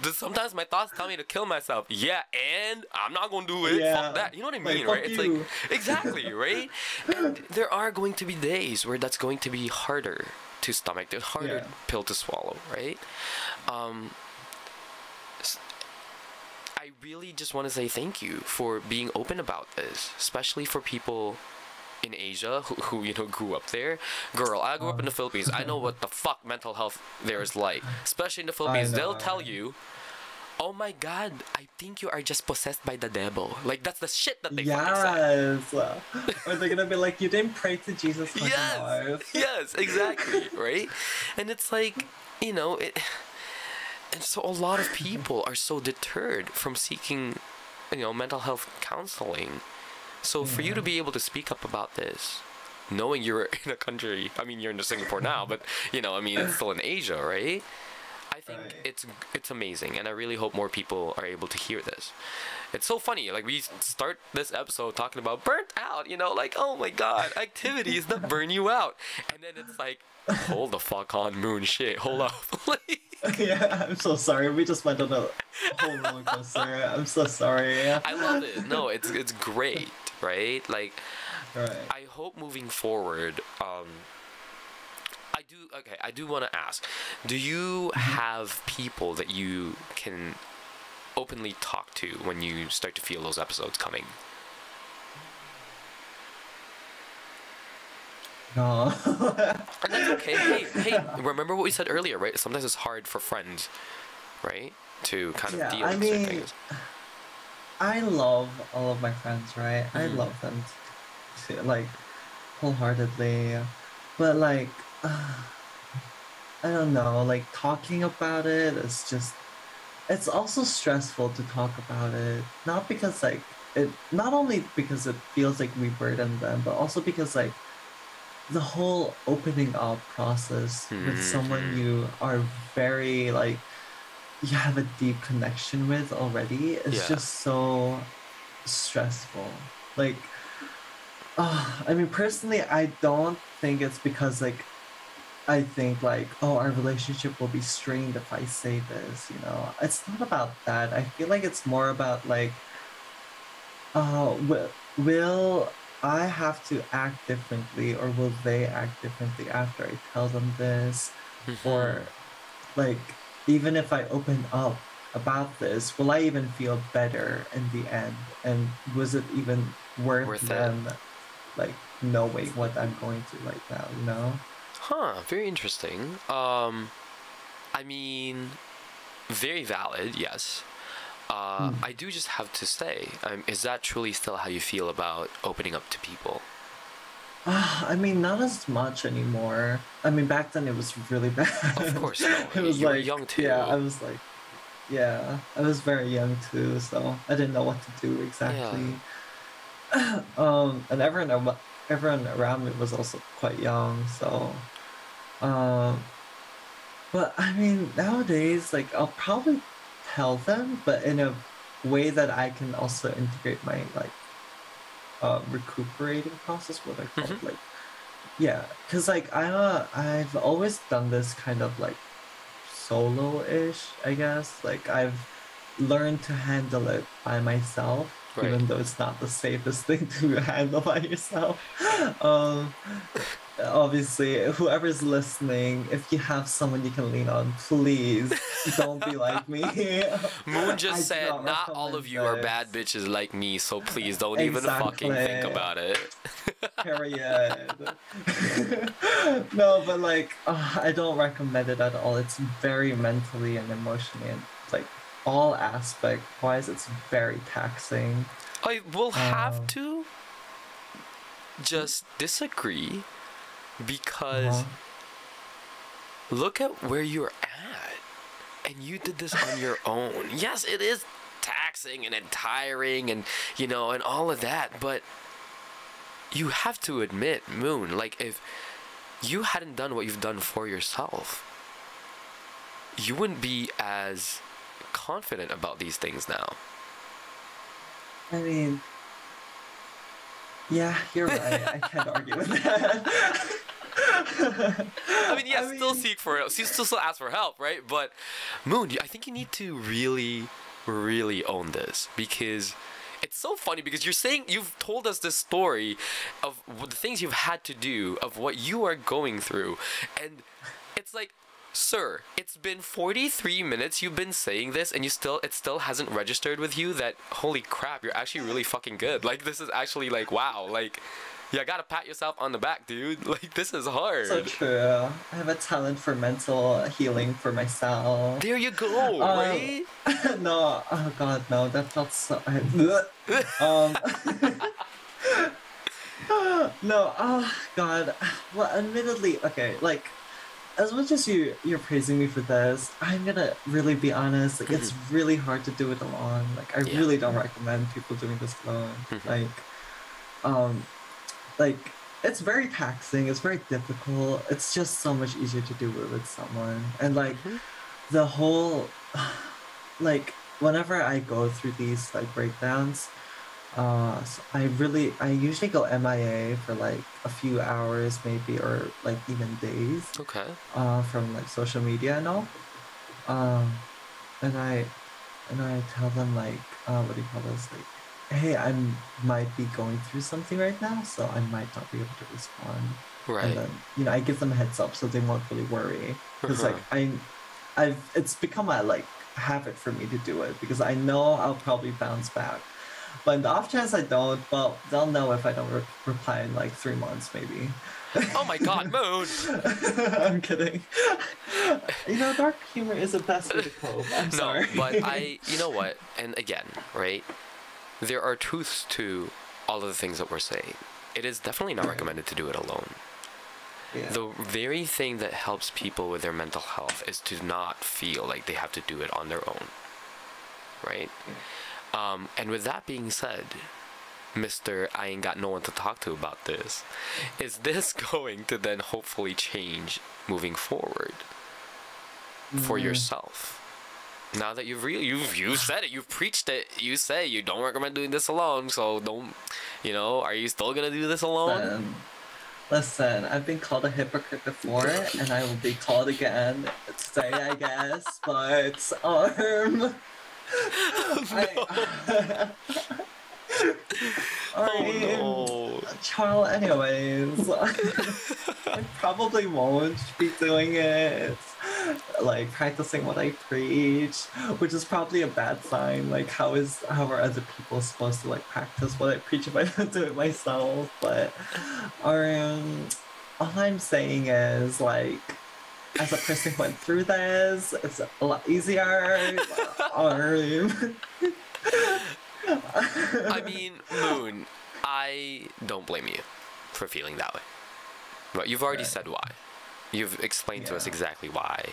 Do sometimes my thoughts tell me to kill myself. Yeah, and I'm not gonna do it. Fuck that. You know what I mean, right? It's like exactly, right? And there are going to be days where that's going to be harder to stomach, the harder pill to swallow, right? I really just want to say thank you for being open about this, especially for people in Asia who you know grew up there. Girl, I grew up in the Philippines. I know what the fuck mental health there is like, especially in the Philippines. They'll tell you, oh my god, I think you are just possessed by the devil. Like, that's the shit that they fucking say. Or they're gonna be like, you didn't pray to Jesus fucking life. Yes, exactly, right? And it's like, you know, and so a lot of people are so deterred from seeking, you know, mental health counseling. So for you to be able to speak up about this, knowing you're in a country, I mean, you're in Singapore now, but, you know, I mean, it's still in Asia, right? I think it's amazing, and I really hope more people are able to hear this. It's so funny, like, we start this episode talking about burnt out, you know, like, oh my god, activities that burn you out. And then it's like, hold the fuck on, Moon, shit, hold up. Like, yeah, I'm so sorry. We just went on a whole roller coaster. I'm so sorry. I love it. No, it's great, right? Like, I hope moving forward, I do want to ask, do you have people that you can openly talk to when you start to feel those episodes coming? No. And that's okay. Hey, remember what we said earlier, right? Sometimes it's hard for friends, right? to kind of Yeah, deal I with certain mean, things? I love all of my friends, right? I Mhm. love them like wholeheartedly, but like I don't know, like talking about it is just it's also stressful to talk about it. Not because like it not only because it feels like we burden them, but also because like the whole opening up process with someone Mhm. you are very like you have a deep connection with already is Yeah. just so stressful. Like I mean personally I don't think it's because like I think like, oh, our relationship will be strained if I say this, you know. It's not about that. I feel like it's more about like, will I have to act differently or will they act differently after I tell them this? Mhm. Or like, even if I open up about this, will I even feel better in the end? And was it even worth Worth it. them like knowing what I'm going through right now, you know? Huh. Very interesting. I mean, very valid. Yes. I do just have to say, is that truly still how you feel about opening up to people? I mean, not as much anymore. I mean, back then it was really Of bad. course, no. It was You were like, young yeah, too. I was like, yeah, I was very young too, so I didn't know what to do Yeah. exactly. And everyone around me was also quite young, so, um, but I mean, nowadays, like, I'll probably tell them, but in a way that I can also integrate my like recuperating process, what I call Mhm. it, like yeah, because like I've always done this kind of like solo-ish, I guess. Like I've learned to handle it by myself, Right. even though it's not the safest thing to handle by yourself. Um, obviously, whoever's listening, if you have someone you can lean on, please don't be like me. Moon I just do said, not "Not all of recommend you are bad this. bitches like me, so please don't even fucking think Exactly. about it." Period. No, but like, I don't recommend it at all. It's very mentally and emotionally and like all aspect wise, it's very taxing. I will have Um, to just disagree because uh-huh. look at where you're at. And you did this on your own. Yes, it is taxing and tiring and, and all of that, but you have to admit, Moon, like if you hadn't done what you've done for yourself, you wouldn't be as confident about these things now. I mean, yeah, you're right. I can't argue with that. I mean, yes, I still mean, seek for help, still ask for help, right? But Moon, I think you need to really, really own this because it's so funny because you've told us this story of the things you've had to do, of what you are going through, and it's like, sir, it's been 43 minutes you've been saying this and it still hasn't registered with you that holy crap, you're actually really fucking good. Like this is actually like wow, like you gotta pat yourself on the back, dude. Like this is so hard. true. I have a talent for mental healing for myself. There you go, Um, right? no, oh God, no, that felt so. Um, no, oh God. Well, admittedly, okay, like as much as you're praising me for this, I'm gonna really be honest. Like, Mhm. it's really hard to do it alone. Like, I Yeah. really don't recommend people doing this alone. Mhm. Um, like it's very taxing. It's very difficult. It's just so much easier to do it with someone. And like Mhm. the whole like whenever I go through these like breakdowns, so I usually go MIA for like a few hours maybe or like even days Okay. from like social media and all. Um and I tell them like what do you call this? Like, hey, might be going through something right now, so I might not be able to respond. And Right. then, I give them a heads up so they won't really worry. Because Uh-huh. like it's become a like habit for me to do it because I know I'll probably bounce back. But in the off chance I don't, well, they'll know if I don't reply in like 3 months, maybe. Oh my God, Moon. I'm kidding. You know, dark humor is the best way to cope. I'm No, sorry. but you know what? And again, right? There are truths to all of the things that we're saying. It is definitely not recommended to do it alone. Yeah. The very thing that helps people with their mental health is to not feel like they have to do it on their own, right? And with that being said, Mr. I ain't got no one to talk to about this, is this going to then hopefully change moving forward for yourself? Now that you've said it, you've preached it, you say you don't recommend doing this alone, so don't, are you still gonna do this alone? Listen, I've been called a hypocrite before, and I will be called again today, I guess, but, Oh no. Charles, anyways, I probably won't be doing it, like, practicing what I preach, which is probably a bad sign. Like, how are other people supposed to, like, practice what I preach if I don't do it myself? But, all I'm saying is, like, as a person who went through this, it's a lot easier. I mean, Moon, I don't blame you for feeling that way. But you've already said why. You've explained to us exactly why.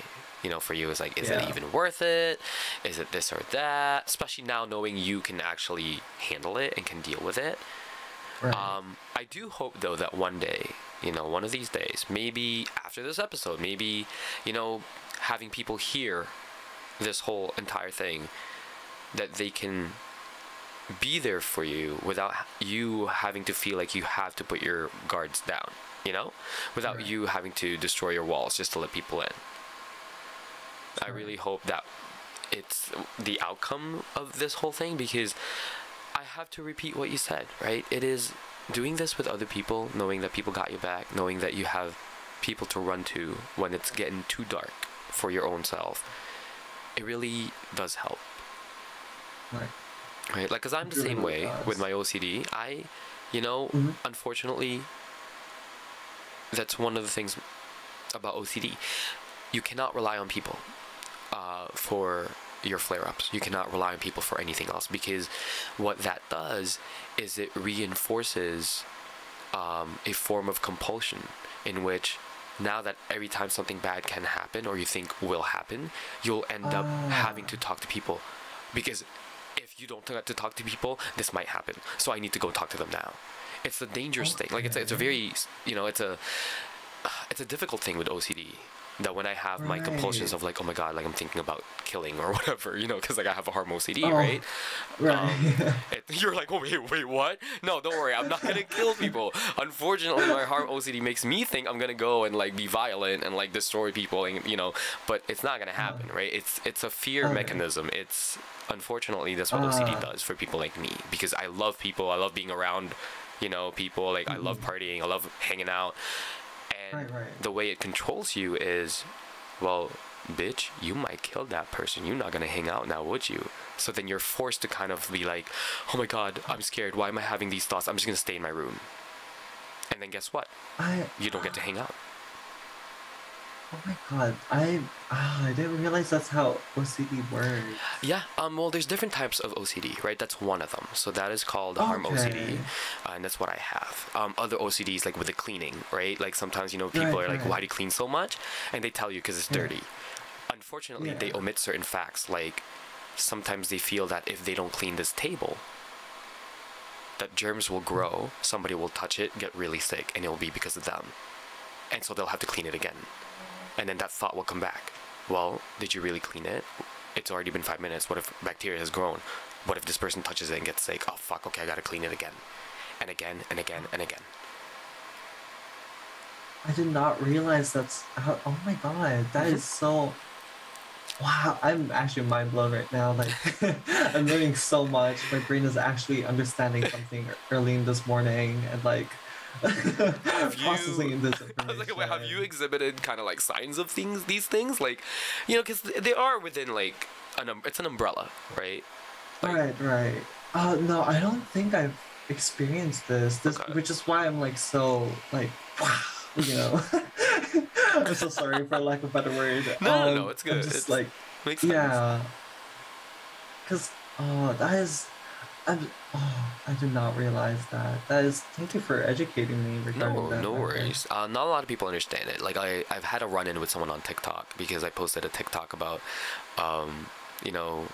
For you, it's like, is it even worth it? Is it this or that? Especially now knowing you can actually handle it and can deal with it. Right. I do hope, though, that one day, one of these days, maybe after this episode, maybe, having people hear this whole entire thing, that they can be there for you without you having to feel like you have to put your guards down, without you having to destroy your walls just to let people in. I really hope that it's the outcome of this whole thing, because I have to repeat what you said, right? It is doing this with other people, knowing that people got your back, knowing that you have people to run to when it's getting too dark for your own self. It really does help. Right, like, because I'm the same way with my OCD. Unfortunately, that's one of the things about OCD. You cannot rely on people for your flare-ups. You cannot rely on people for anything else, because what that does is it reinforces a form of compulsion in which, now that every time something bad can happen or you think will happen, you'll end up having to talk to people, because if you don't get to talk to people, this might happen. So I need to go talk to them now. It's a dangerous thing. Like, it's a very, it's a difficult thing with OCD. That when I have my compulsions of, like, oh my god, like, I'm thinking about killing or whatever, because, like, I have a harm OCD, right? You're like, oh, wait, what? No, don't worry, I'm not gonna kill people. Unfortunately, my harm OCD makes me think I'm gonna go and, like, be violent and, like, destroy people, and, but it's not gonna happen, right? It's a fear mechanism. It's, unfortunately, that's what OCD does for people like me, because I love people, I love being around, people, like, I love partying, I love hanging out. And the way it controls you is, well, bitch, you might kill that person. You're not going to hang out now, would you? So then you're forced to kind of be like, oh my god, I'm scared. Why am I having these thoughts? I'm just going to stay in my room. And then guess what? You don't get to hang out. Oh my god, I didn't realize that's how OCD works. Yeah, well, there's different types of OCD, right? That's one of them. So that is called harm OCD, and that's what I have. Other OCDs, like with the cleaning, right? Like, sometimes, people are like, why do you clean so much? And they tell you because it's dirty. Unfortunately, they omit certain facts, like sometimes they feel that if they don't clean this table, that germs will grow, somebody will touch it, get really sick, and it will be because of them. And so they'll have to clean it again. And then that thought will come back. Well, did you really clean it? It's already been 5 minutes. What if bacteria has grown? What if this person touches it and gets sick? Oh, fuck, okay, I gotta clean it again. And again, and again, and again. I did not realize that's how, oh my god, that is so... Wow, I'm actually mind blown right now. Like, I'm learning so much. My brain is actually understanding something early in this morning, and, like, processing this information. I was like, wait, have you exhibited kind of like signs of these things? Like, because they are within, like, it's an umbrella, right? Like, right. No, I don't think I've experienced this, which is why I'm, like, so, like, wow, I'm so sorry for lack of a better word. No, it's good. I'm just It's like, makes sense. yeah, because that is, I did not realize that. That is, thank you for educating me regarding that. No Matter. worries. Not a lot of people understand it. Like I've had a run-in with someone on TikTok because I posted a TikTok about, you know,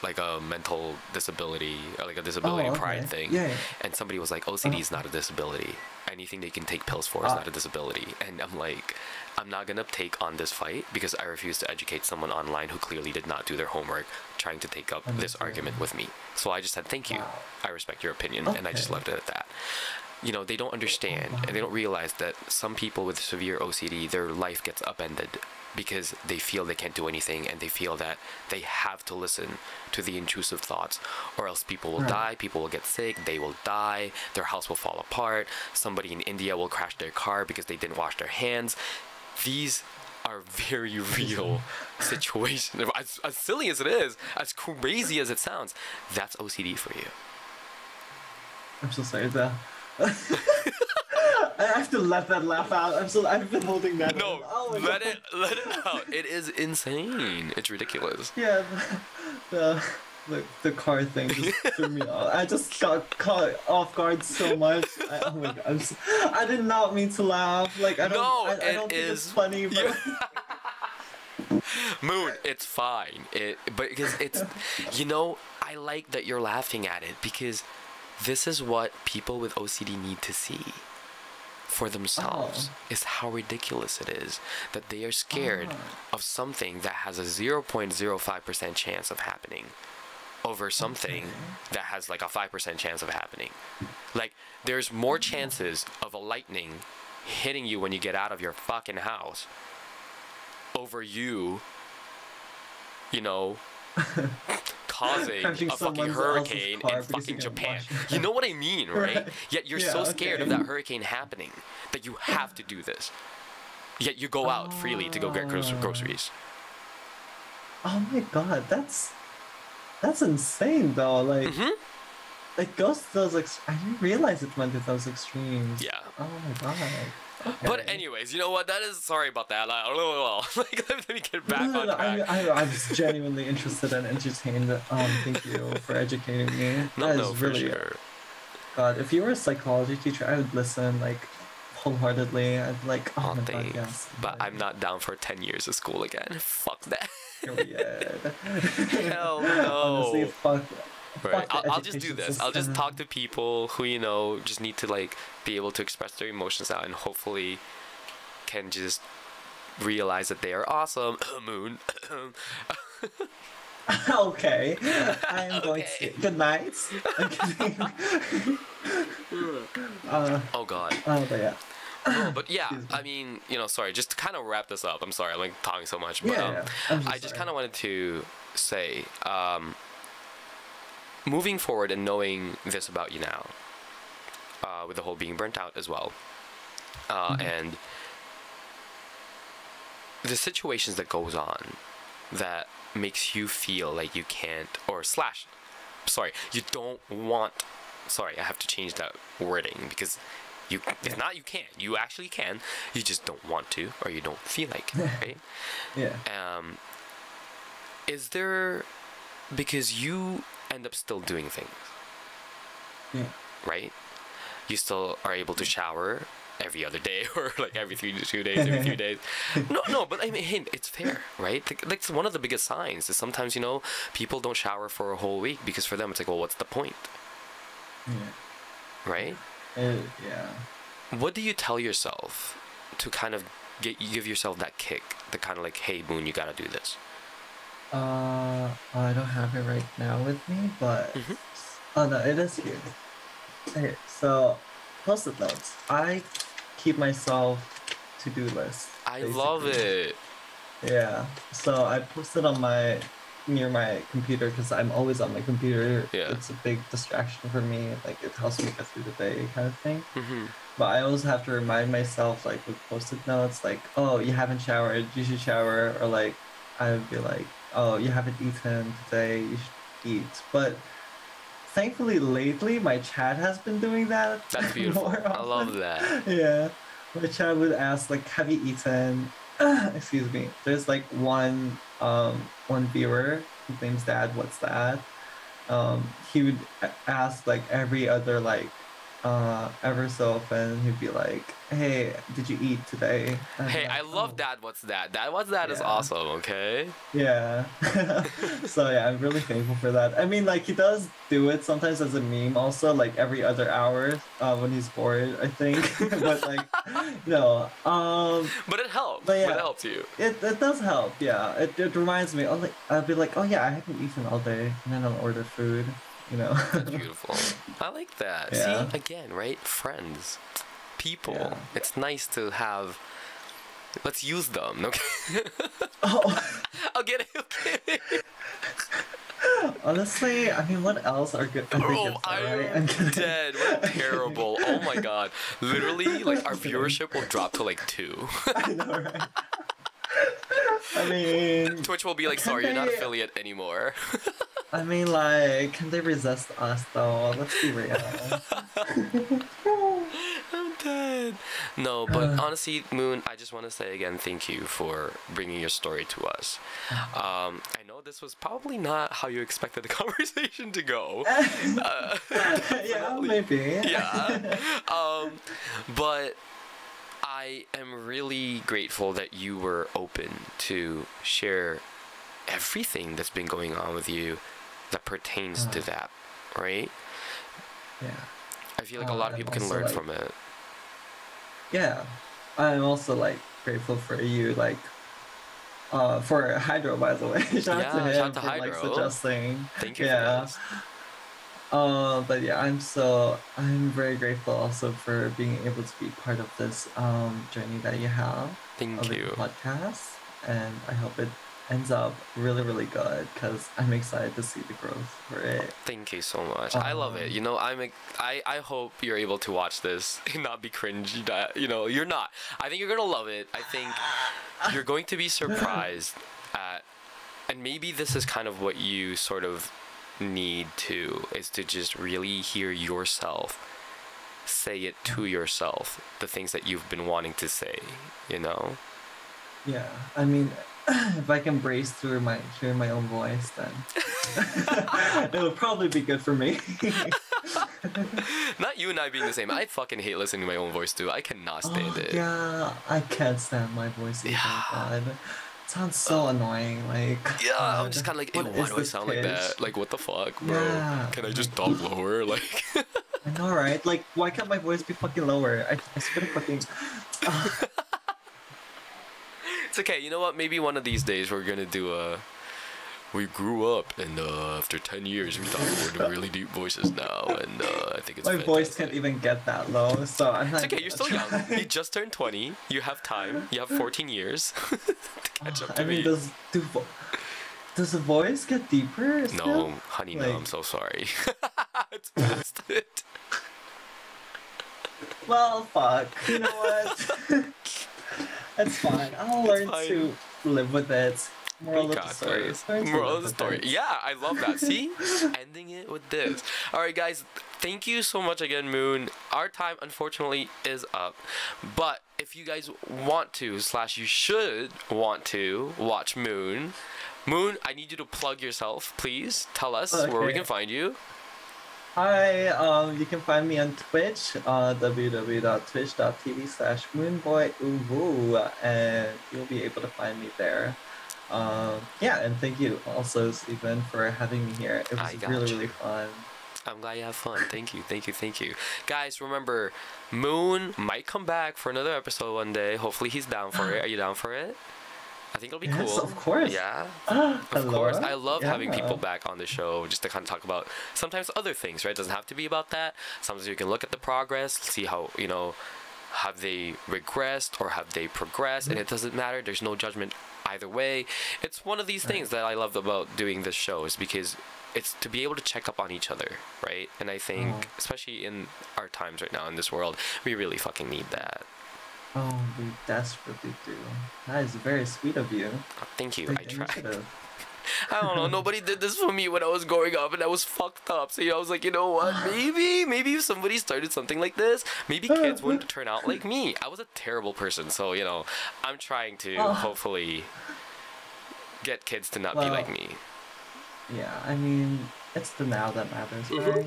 like a mental disability or like a disability pride thing. Yeah. And somebody was like, OCD is not a disability. Anything they can take pills for is not a disability. And I'm like, I'm not gonna take on this fight because I refuse to educate someone online who clearly did not do their homework trying to take up this argument with me. So I just said, thank you. I respect your opinion. And I just left it at that. You know, they don't understand and they don't realize that some people with severe OCD, their life gets upended because they feel they can't do anything and they feel that they have to listen to the intrusive thoughts or else people will die, people will get sick, they will die, their house will fall apart, somebody in India will crash their car because they didn't wash their hands. These are very real situations. As silly as it is, as crazy as it sounds, that's OCD for you. I'm so sorry, though. I have to let that laugh out. I've been holding that. No, let it out. It is insane. It's ridiculous. Yeah, the car thing just threw me off. I just got caught off guard so much. Oh my god, I did not mean to laugh. Like I don't think it's funny, but Moon, it's fine. But because it's, you know, I like that you're laughing at it because this is what people with OCD need to see for themselves, is how ridiculous it is that they are scared of something that has a 0.05% chance of happening over something that has like a 5% chance of happening. Like, there's more chances of a lightning hitting you when you get out of your fucking house over you know, causing a fucking hurricane in fucking Japan. You know what I mean, right? Yet you're so scared of that hurricane happening that you have to do this. Yet you go out freely to go get groceries. Oh my god, that's insane though. Like, it goes to those I didn't realize it went to those extremes. Yeah. Oh my god. Okay. But anyways, you know what? That is, sorry about that. Like, let me get back on track. I'm just genuinely interested and entertained. Thank you for educating me. No, for sure. God, if you were a psychology teacher, I would listen like wholeheartedly. I'd be like, oh my god, yes. But I'm not down for 10 years of school again. Fuck that. Period. Hell no. Honestly, fuck. Right. I'll just do this. I'll just talk to people who, you know, just need to like be able to express their emotions out and hopefully can just realize that they are awesome. Moon. Okay. I'm going to. Good night. Oh god. Oh, but yeah. No, but yeah, I mean, you know, sorry, just to kind of wrap this up. I'm sorry, I'm like talking so much, but I just kind of wanted to say, moving forward and knowing this about you now, with the whole being burnt out as well, and the situations that goes on that makes you feel like you can't, or slash, sorry, you don't want, sorry, I have to change that wording because it's not you can't, you actually can, you just don't want to, or you don't feel like it, right? Yeah. Is there, because you end up still doing things, right? You still are able to shower every other day or like every 2 days, every few days. No, but I mean, hey, it's fair, right? Like, it's one of the biggest signs is sometimes, you know, people don't shower for a whole week because for them it's like, well, what's the point? Right? Yeah. What do you tell yourself to kind of give yourself that kick, the kind of like, hey, Moon, you gotta do this? I don't have it right now with me, but oh no, it is here. Okay, so post-it notes. I keep myself to-do list. I love it. Yeah. So I post it on near my computer because I'm always on my computer. Yeah. It's a big distraction for me. Like, it helps me get through the day, kind of thing. But I always have to remind myself, like with post-it notes, like, oh, you haven't showered, you should shower, or like I would be like, oh, you haven't eaten today, you should eat. But thankfully lately my chat has been doing that. That's beautiful. I love that. Yeah. which I would ask like, have you eaten? Excuse me. There's like one viewer whose name's Dad. What's that? He would ask like every other like ever so often. He'd be like, "Hey, did you eat today?" And Hey, I'm I like, love "Oh, Dad, what's that? Dad, what's that is yeah, awesome, okay? yeah." So yeah, I'm really thankful for that. I mean, like he does do it sometimes as a meme, also like every other hour when he's bored, I think. But like, no, But it helps. but But it yeah, helps you. it does help. Yeah, it reminds me. Oh, like I'll be like, oh yeah, I haven't eaten all day, and then I'll order food. You know. That's beautiful. I like that. See, Yeah. again, right? Friends, people. Yeah. It's nice to have. Let's use them. Okay. Oh, I'll get it. Okay. honestly, I mean, what else are good? I think Oh, it's I alright. am I'm kidding. dead. What terrible. Oh my god. Literally, like our viewership will drop to like 2. I know, right? I mean, Twitch will be like, can sorry, you're not they? affiliate anymore. I mean, like, can they resist us though? Let's be real. I'm dead. No, but honestly, Moon, I just want to say again, thank you for bringing your story to us. I know this was probably not how you expected the conversation to go. Yeah, Definitely. maybe. Yeah. But I am really grateful that you were open to share everything that's been going on with you that pertains to that, right? Yeah. I feel like a lot of I'm people can also learn like, from it. yeah, I'm also like grateful for you, like, for Hydro, by the way. Shout out to Yeah, shout out him to for like Hydro. suggesting. Thank you for Yeah. this. But yeah, I'm very grateful also for being able to be part of this journey that you have Thank of the you. podcast, and I hope it ends up really, really good because I'm excited to see the growth for it. Thank you so much. I love it. You know, I hope you're able to watch this and not be cringy. That you're not. I think you're gonna love it. I think you're going to be surprised at, and maybe this is kind of what you sort of need to, is to just really hear yourself say it to yourself, the things that you've been wanting to say. You know. Yeah, I mean, if I can brace through hearing my own voice, then it would probably be good for me. Not you and I being the same. I fucking hate listening to my own voice too. I cannot stand it. Yeah, I can't stand my voice either. Yeah. God, it sounds so annoying. Like, Yeah, I'm God, just kind of like, ew, what why is do I this sound like pitch? that? Like, what the fuck, bro? Yeah, Can I oh just my talk God. lower? Like, I know, right? Like, why can't my voice be fucking lower? I swear to fucking. it's okay. You know what? Maybe one of these days we're gonna do a. We grew up, and after 10 years, we thought we were doing really deep voices now, and I think it's My fantastic. voice can't even get that low, so I'm not. It's okay. You're still young. try. You just turned 20. You have time. You have 14 years to catch up to I mean, me. does the voice get deeper? No, Still? honey, no. Like- I'm so sorry. It's past it. Well, fuck. You know what? It's fine. I'll learn fine. to live with it. Moral We of the got story. this. Learn to Moral live of the with story. it. Yeah, I love that. See? Ending it with this. Alright, guys. Thank you so much again, Moon. Our time, unfortunately, is up. But if you guys want to, / you should want to watch Moon. Moon, I need you to plug yourself, please. Tell us where we Okay. can find you. Hi, you can find me on Twitch, www.twitch.tv/moonboiuwu, and you'll be able to find me there. Yeah, and thank you also, Stephen, for having me here. It I was got really, you. really fun. I'm glad you have fun. Thank you, thank you, thank you. Guys, remember, Moon might come back for another episode one day. Hopefully he's down for it. Are you down for it? I think it'll be Yes, cool. of course. Yeah. Of Of course. I Hello? love having Yeah. people back on the show just to kind of talk about sometimes other things, right? It doesn't have to be about that. Sometimes you can look at the progress, see how, have they regressed or have they progressed, and it doesn't matter. There's no judgment either way. It's one of these things that I love about doing this show, is because it's to be able to check up on each other, right? And I think, especially in our times right now in this world, we really fucking need that. Oh, we desperately do. That is very sweet of you. Thank you. Take I tried. initiative. I don't know. Nobody did this for me when I was growing up, and I was fucked up. So I was like, you know what? Maybe if somebody started something like this, maybe kids wouldn't turn out like me. I was a terrible person, so I'm trying to hopefully get kids to not be like me. Yeah, I mean, it's the now that matters, right?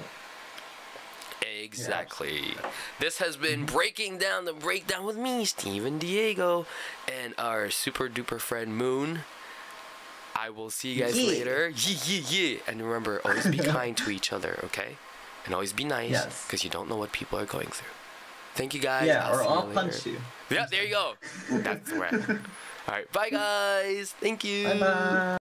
Exactly. Yeah. This has been Breaking Down the Breakdown with me, Steven Diego, and our super duper friend Moon. I will see you guys later. Yeah. And remember, always be kind to each other, okay? And always be nice, because you don't know what people are going through. Thank you guys. Yeah, or I'll punch you. Yeah, there you go. That's the right. All right, bye guys. Thank you. Bye bye.